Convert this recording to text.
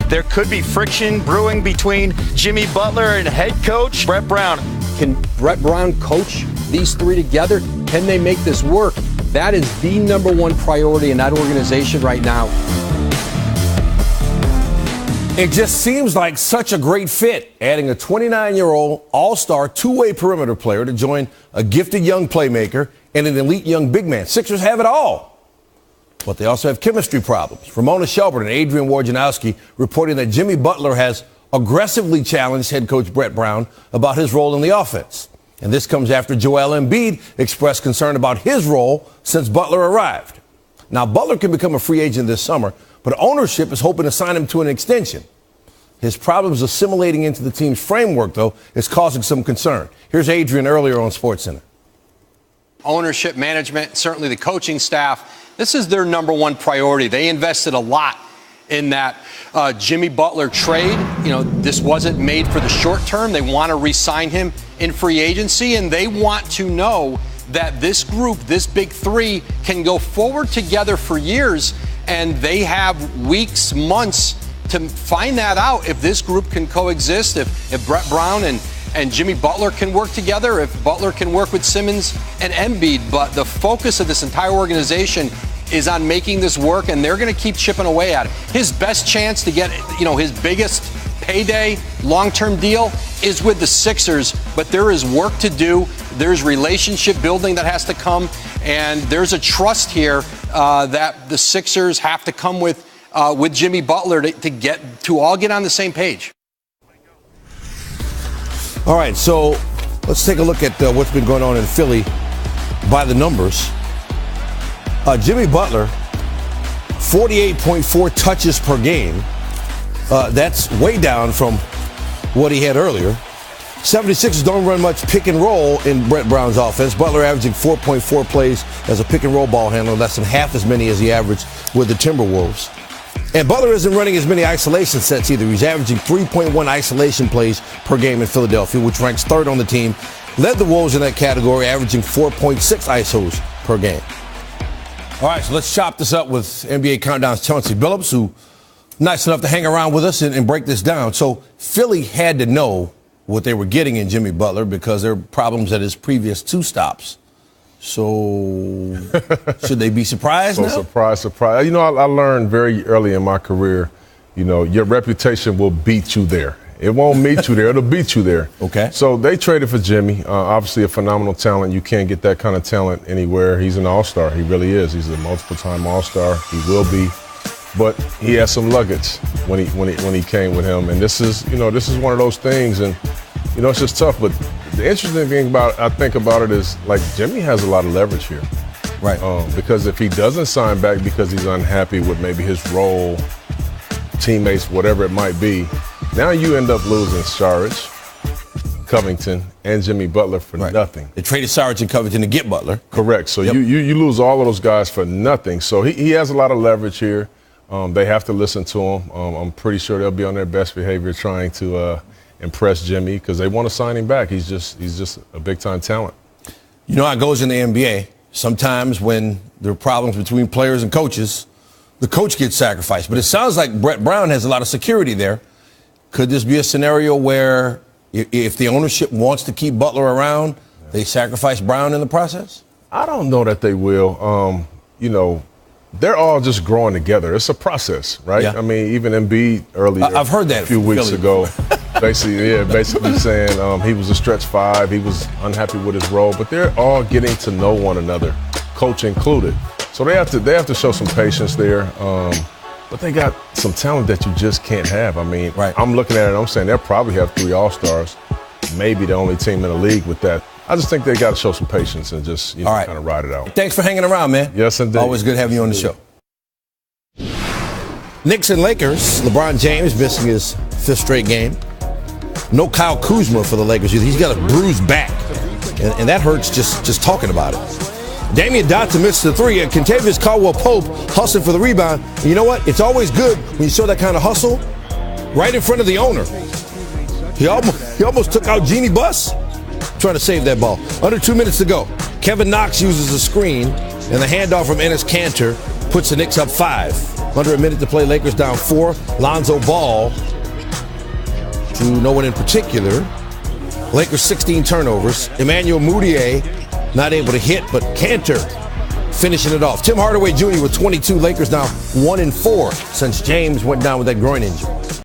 there could be friction brewing between Jimmy Butler and head coach Brett Brown. Can Brett Brown coach these three together? Can they make this work? That is the number one priority in that organization right now. It just seems like such a great fit, adding a 29-year-old all-star two-way perimeter player to join a gifted young playmaker and an elite young big man. Sixers have it all. But they also have chemistry problems. Ramona Shelburne and Adrian Wojnarowski reporting that Jimmy Butler has aggressively challenged head coach Brett Brown about his role in the offense. And this comes after Joel Embiid expressed concern about his role since Butler arrived. Now, Butler can become a free agent this summer, but ownership is hoping to sign him to an extension. His problems assimilating into the team's framework, though, is causing some concern. Here's Adrian earlier on SportsCenter. Ownership, management, certainly the coaching staff, this is their number one priority. They invested a lot in that Jimmy Butler trade. You know, this wasn't made for the short term. They want to re-sign him in free agency, and they want to know that this group, this big three, can go forward together for years, and they have weeks, months to find that out if this group can coexist, if Brett Brown and Jimmy Butler can work together, if Butler can work with Simmons and Embiid. But the focus of this entire organization is on making this work, and they're going to keep chipping away at it. His best chance to get, his biggest payday, long-term deal is with the Sixers, but there is work to do. There's relationship building that has to come, and there's a trust here that the Sixers have to come with Jimmy Butler to all get on the same page. All right, so let's take a look at what's been going on in Philly by the numbers. Jimmy Butler, 48.4 touches per game. That's way down from what he had earlier. 76ers don't run much pick and roll in Brett Brown's offense. Butler averaging 4.4 plays as a pick and roll ball handler, less than half as many as he averaged with the Timberwolves. And Butler isn't running as many isolation sets either. He's averaging 3.1 isolation plays per game in Philadelphia, which ranks third on the team. Led the Wolves in that category, averaging 4.6 ISOs per game. All right, so let's chop this up with NBA Countdown's Chauncey Billups, who nice enough to hang around with us and break this down. So Philly had to know what they were getting in Jimmy Butler because there were problems at his previous two stops. So should they be surprised now? Surprise. I learned very early in my career, your reputation will beat you there. It won't meet you there. It'll beat you there. Okay. So they traded for Jimmy. Obviously a phenomenal talent. You can't get that kind of talent anywhere. He's an all-star. He really is. He's a multiple-time all-star. He will be. But he has some luggage when he came with him. And this is one of those things. And, it's just tough. But the interesting thing I think about it is, like, Jimmy has a lot of leverage here. Right. Because if he doesn't sign back because he's unhappy with maybe his role, teammates, whatever it might be, now you end up losing Saric, Covington, and Jimmy Butler for nothing. They traded Saric and Covington to get Butler. Correct. So you lose all of those guys for nothing. So he has a lot of leverage here. They have to listen to him. I'm pretty sure they'll be on their best behavior trying to impress Jimmy because they want to sign him back. He's just a big-time talent. You know how it goes in the NBA. Sometimes when there are problems between players and coaches, the coach gets sacrificed. But it sounds like Brett Brown has a lot of security there. Could this be a scenario where if the ownership wants to keep Butler around, they sacrifice Brown in the process? I don't know that they will. They're all just growing together. It's a process, right? Yeah. I mean, even Embiid earlier, I've heard that a few weeks ago, basically saying he was a stretch five. He was unhappy with his role, but they're all getting to know one another, coach included. So they have to show some patience there. But they got some talent that you just can't have. I mean, I'm looking at it and I'm saying they'll probably have 3 All-Stars, maybe the only team in the league with that. I just think they got to show some patience and just kind of ride it out. Thanks for hanging around, man. Yes, indeed. Always good having you on the show. Knicks and Lakers. LeBron James missing his 5th straight game. No Kyle Kuzma for the Lakers. He's got a bruised back, and that hurts just talking about it. Damian Dotson missed the 3, and Kentavious Caldwell-Pope hustling for the rebound. And you know what? It's always good when you show that kind of hustle right in front of the owner. He almost took out Jeannie Buss trying to save that ball. Under 2 minutes to go. Kevin Knox uses a screen, and the handoff from Enes Kanter puts the Knicks up 5. Under a minute to play. Lakers down 4. Lonzo Ball, to no one in particular. Lakers 16 turnovers. Emmanuel Mudiay not able to hit, but Cantor finishing it off. Tim Hardaway Jr. with 22. Lakers now 1-4 since James went down with that groin injury.